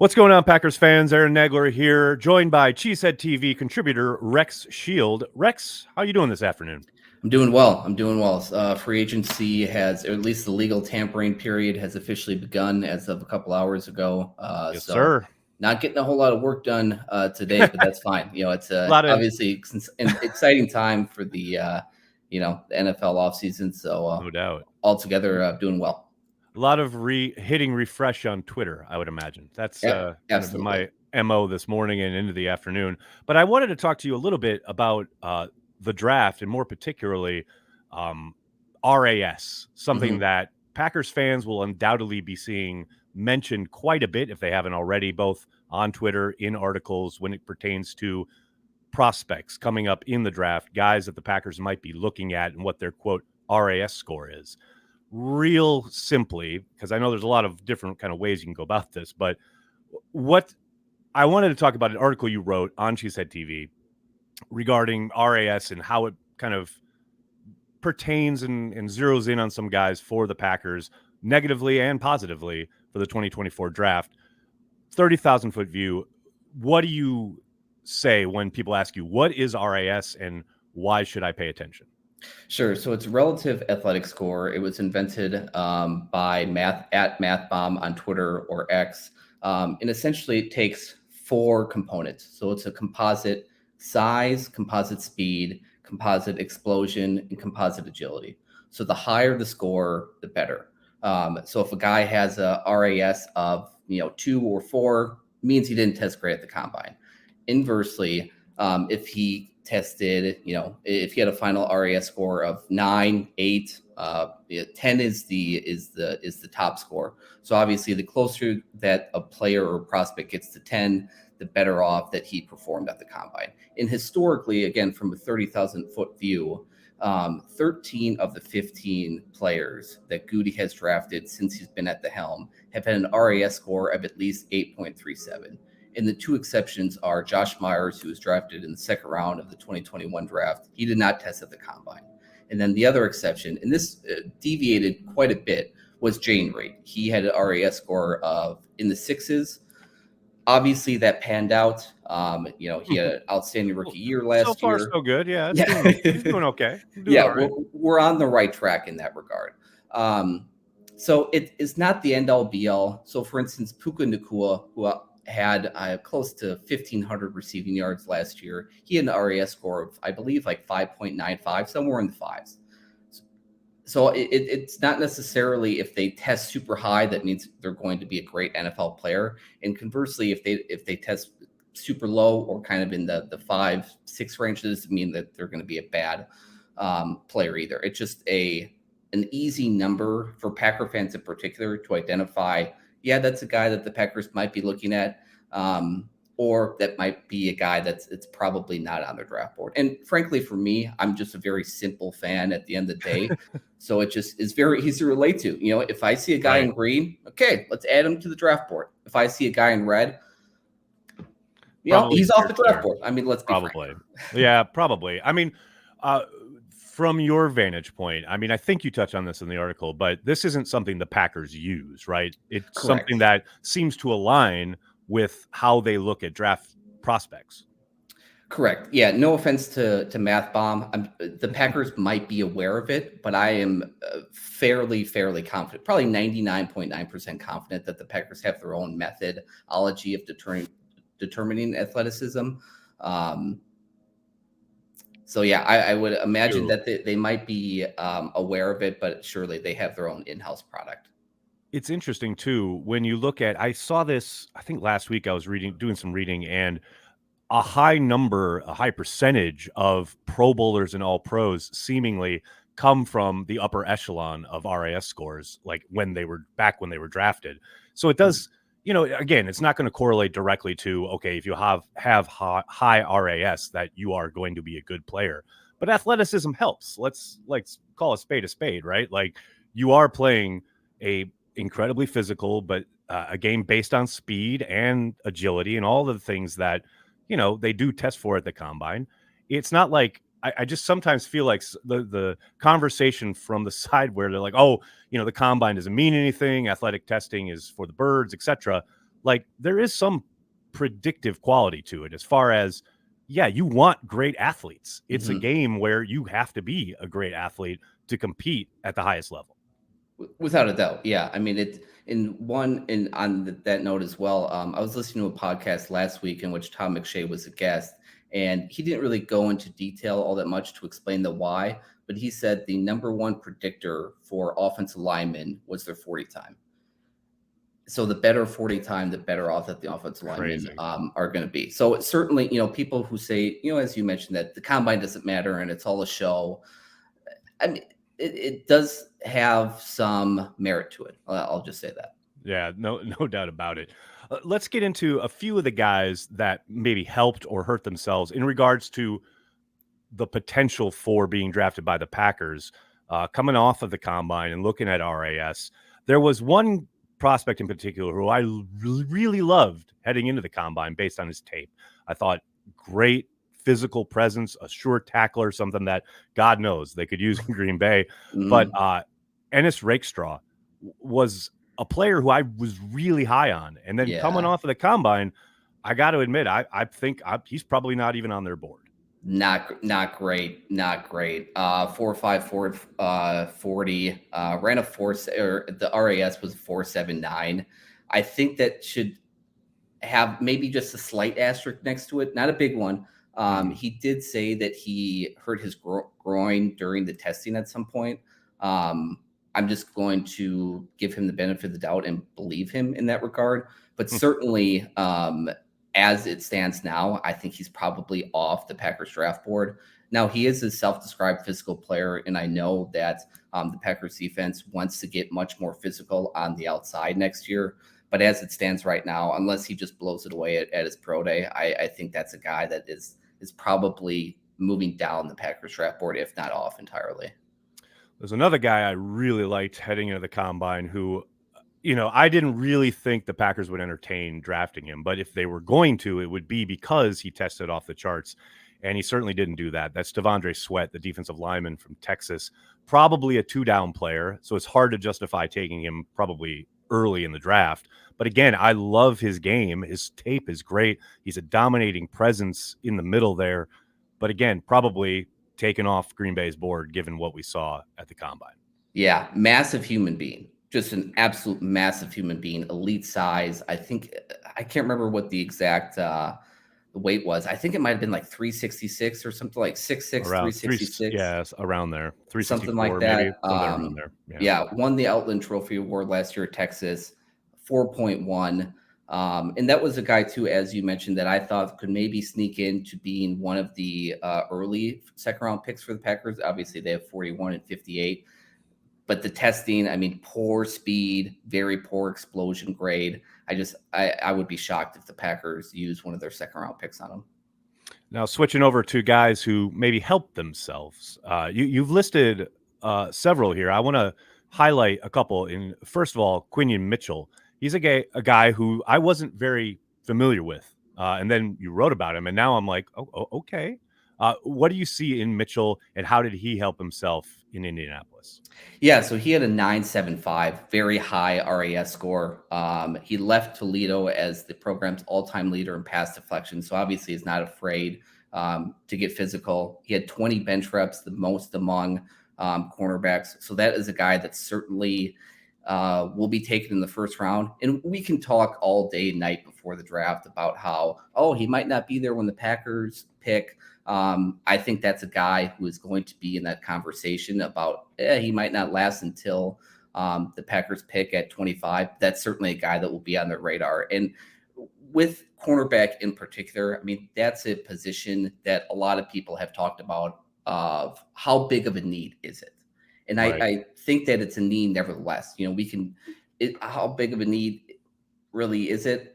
What's going on, Packers fans? Aaron Nagler here, joined by CHTV contributor Rex Shield. Rex, how you doing this afternoon? I'm doing well. Free agency has, or at least the legal tampering period has officially begun as of a couple hours ago. Yes, sir. Not getting a whole lot of work done today, but that's fine. It's obviously an exciting time for the the NFL offseason. So no doubt, altogether doing well. A lot of hitting refresh on Twitter, I would imagine. That's kind of my MO this morning and into the afternoon. But I wanted to talk to you a little bit about the draft, and more particularly RAS, something that Packers fans will undoubtedly be seeing mentioned quite a bit if they haven't already, both on Twitter, in articles, when it pertains to prospects coming up in the draft, guys that the Packers might be looking at and what their, quote, RAS score is. Real simply, because I know there's a lot of different kind of ways you can go about this, but what I wanted to talk about an article you wrote on CHTV regarding RAS and how it kind of pertains and zeroes in on some guys for the Packers, negatively and positively, for the 2024 draft. 30,000 foot view. What do you say when people ask you, what is RAS and why should I pay attention? Sure. So it's relative athletic score. It was invented by MathBomb on Twitter or X. And essentially it takes four components. So it's a composite size, composite speed, composite explosion, and composite agility. So the higher the score, the better. So if a guy has a RAS of 2 or 4, means he didn't test great at the combine. Inversely, if he tested, if he had a final RAS score of 9, 8, 10 is the top score. So obviously, the closer that a player or prospect gets to 10, the better off that he performed at the combine. And historically, again, from a 30,000 foot view, 13 of the 15 players that Goody has drafted since he's been at the helm have had an RAS score of at least 8.37. And the two exceptions are Josh Myers, who was drafted in the second round of the 2021 draft. He did not test at the combine. And then the other exception, and this deviated quite a bit, was Jane Reed. He had an RAS score of in the 6s. Obviously, that panned out. He had an outstanding rookie year last year. So far, so good. Yeah, he's doing okay. Right. We're on the right track in that regard. So it is not the end-all, be-all. So, for instance, Puka Nacua, who had close to 1,500 receiving yards last year. He had an RAS score of, I believe, like 5.95, somewhere in the 5s. So it's not necessarily if they test super high that means they're going to be a great NFL player. And conversely, if they test super low or kind of in the 5, 6 range, doesn't mean that they're going to be a bad player either. It's just an easy number for Packer fans in particular to identify. Yeah, that's a guy that the Packers might be looking at, or that might be a guy it's probably not on their draft board. And frankly, for me, I'm just a very simple fan at the end of the day. So it just is very easy to relate to. If I see a guy in green, okay, let's add him to the draft board. If I see a guy in red, he's off the draft board. I mean, let's be frank. Yeah, probably. I mean, from your vantage point, I mean, I think you touched on this in the article, but this isn't something the Packers use, right? It's Correct. Something that seems to align with how they look at draft prospects. Correct. Yeah, no offense to MathBomb. The Packers might be aware of it, but I am fairly confident, probably 99.9% confident that the Packers have their own methodology of determining athleticism. So, yeah, I would imagine that they might be aware of it, but surely they have their own in-house product. It's interesting, too, when you look at – I saw this, I think last week I was doing some reading, and a high percentage of Pro Bowlers and All-Pros seemingly come from the upper echelon of RAS scores, like when they were drafted. So it does – again, it's not going to correlate directly to, okay, if you have high RAS, that you are going to be a good player. But athleticism helps. Let's call a spade, right? Like, you are playing a incredibly physical, but a game based on speed and agility and all the things that, they do test for at the combine. It's not like I just sometimes feel like the conversation from the side where they're like, oh, the combine doesn't mean anything. Athletic testing is for the birds, etc. like there is some predictive quality to it as far as, yeah, you want great athletes. It's a Mhm. game where you have to be a great athlete to compete at the highest level. Without a doubt, yeah. I mean, it on that note as well. I was listening to a podcast last week in which Tom McShay was a guest, and he didn't really go into detail all that much to explain the why, but he said the number one predictor for offensive linemen was their 40 time. So the better 40 time, the better off that the offensive linemen Crazy. are going to be. So certainly, people who say, as you mentioned, that the combine doesn't matter and it's all a show. I mean, it does have some merit to it. I'll just say that. Yeah, no doubt about it. Let's get into a few of the guys that maybe helped or hurt themselves in regards to the potential for being drafted by the Packers. Coming off of the combine and looking at RAS, there was one prospect in particular who I really loved heading into the combine based on his tape. I thought great physical presence, a sure tackler, something that God knows they could use in Green Bay. But Mhm. Ennis Rakestraw was a player who I was really high on. And then coming Yeah, off of the combine, I got to admit, I think he's probably not even on their board. not great, not great. 4.54, 40. Ran a four, or the RAS was 4.79. I think that should have maybe just a slight asterisk next to it, not a big one. Mhm. He did say that he hurt his groin during the testing at some point. Um, I'm just going to give him the benefit of the doubt and believe him in that regard. But certainly, as it stands now, I think he's probably off the Packers draft board. Now, he is a self described physical player, and I know that the Packers defense wants to get much more physical on the outside next year. But as it stands right now, unless he just blows it away at his pro day, I think that's a guy that is probably moving down the Packers draft board, if not off entirely. There's another guy I really liked heading into the combine who, I didn't really think the Packers would entertain drafting him, but if they were going to, it would be because he tested off the charts, and he certainly didn't do that. That's Devondre Sweat, the defensive lineman from Texas, probably a two-down player, so it's hard to justify taking him probably early in the draft. But again, I love his game. His tape is great. He's a dominating presence in the middle there. But again, probably taken off Green Bay's board given what we saw at the combine. Yeah, massive human being, just an absolute massive human being, elite size. I think I can't remember what the exact the weight was. I think it might have been like 366 or something, like 6'6", Around three, 366. yes, around there, Something like 364 maybe, that. something around there. Yeah. Yeah, won the Outland Trophy Award last year at Texas, 4.1. And that was a guy too, as you mentioned, that I thought could maybe sneak into being one of the early second round picks for the Packers. Obviously, they have 41 and 58, but the testing, I mean, poor speed, very poor explosion grade. I would be shocked if the Packers use one of their second round picks on him. Now switching over to guys who maybe helped themselves. You've listed several here. I want to highlight a couple. In first of all, Quinan Mitchell. He's a guy who I wasn't very familiar with, and then you wrote about him, and now I'm like, oh okay. What do you see in Mitchell, and how did he help himself in Indianapolis? Yeah, so he had a 9.75, very high RAS score. He left Toledo as the program's all-time leader in pass deflection, so obviously he's not afraid to get physical. He had 20 bench reps, the most among cornerbacks. So that is a guy that certainly will be taken in the first round. And we can talk all day and night before the draft about how, he might not be there when the Packers pick. I think that's a guy who is going to be in that conversation about he might not last until the Packers pick at 25. That's certainly a guy that will be on their radar. And with cornerback in particular, I mean, that's a position that a lot of people have talked about of how big of a need is it? And Right. I think that it's a need nevertheless. How big of a need really is it?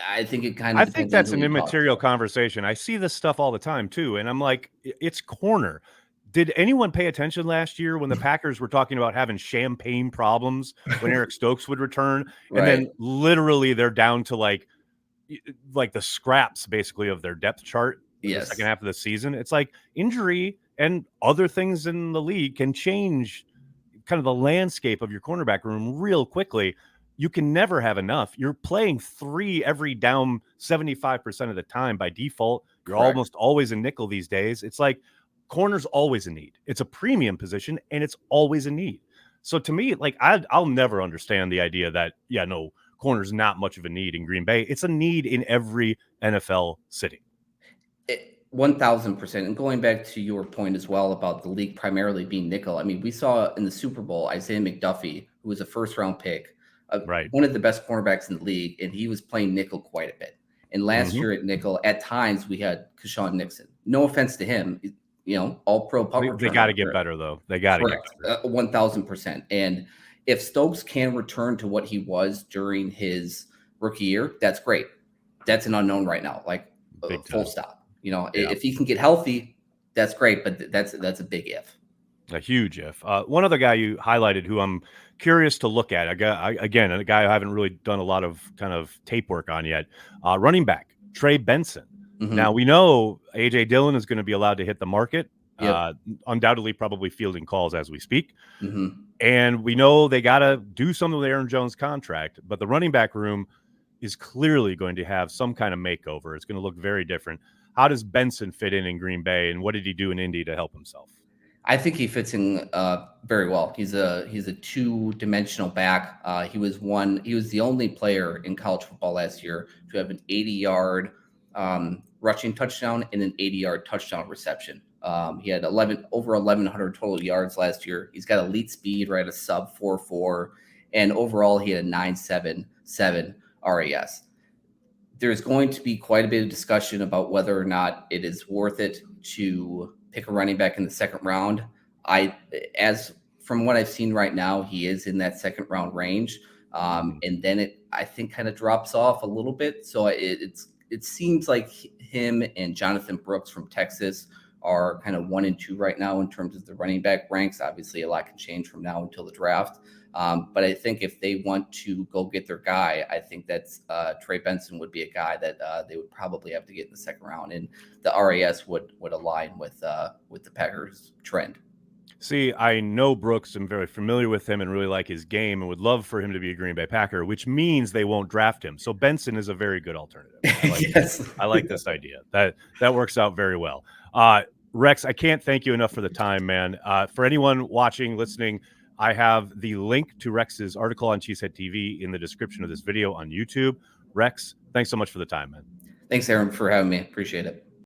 I think it kind I of think depends on that's who an you talk immaterial to. conversation. I see this stuff all the time too, and I'm like, it's corner. Did anyone pay attention last year when the Packers were talking about having champagne problems when Eric Stokes would return, and Right. then literally they're down to like the scraps basically of their depth chart the second Yes. half of the season? It's like injury and other things in the league can change kind of the landscape of your cornerback room real quickly. you can never have enough. You're playing 3 every down 75% of the time by default. You're Correct. almost always a nickel these days. It's like corner's always a need. It's a premium position and it's always a need. So to me, like I'll never understand the idea that, yeah, no, corner's not much of a need in Green Bay. It's a need in every NFL city. 1000%. And going back to your point as well about the league primarily being nickel, I mean, we saw in the Super Bowl Isaiah McDuffie, who was a first round pick, Right. one of the best cornerbacks in the league, and he was playing nickel quite a bit. And last year at nickel, at times we had Keshawn Nixon. No offense to him, all pro punt returner. They got to get better though. They got to get better. 1000%. And if Stokes can return to what he was during his rookie year, that's great. That's an unknown right now. Like full stop. If he can get healthy, that's great, but that's a big if. A huge if. One other guy you highlighted who I'm curious to look at, a guy I haven't really done a lot of kind of tape work on yet, running back, Trey Benson. Mm-hmm. Now, we know A.J. Dillon is going to be allowed to hit the market, Yep. Undoubtedly probably fielding calls as we speak. Mm-hmm. And we know they got to do something with Aaron Jones' contract, but the running back room is clearly going to have some kind of makeover. It's going to look very different. How does Benson fit in Green Bay, and what did he do in Indy to help himself? I think he fits in very well. He's a 2-dimensional back. He was the only player in college football last year to have an 80-yard rushing touchdown and an 80-yard touchdown reception. He had over 1,100 total yards last year. He's got elite speed, right? A sub 4.4, and overall he had a 9.77 RAS. There's going to be quite a bit of discussion about whether or not it is worth it to pick a running back in the second round. From what I've seen right now, he is in that second round range. And then I think kind of drops off a little bit. So it seems like him and Jonathan Brooks from Texas are kind of 1 and 2 right now in terms of the running back ranks. Obviously, a lot can change from now until the draft. But I think if they want to go get their guy, I think that's Trey Benson would be a guy that they would probably have to get in the second round, and the RAS would align with the Packers trend. See, I know Brooks. I'm very familiar with him and really like his game and would love for him to be a Green Bay Packer, which means they won't draft him. So Benson is a very good alternative. Yes. I like this idea. That works out very well. Rex, I can't thank you enough for the time, man. For anyone watching, listening, I have the link to Rex's article on CHTV in the description of this video on YouTube. Rex, thanks so much for the time, man. Thanks, Aaron, for having me. Appreciate it.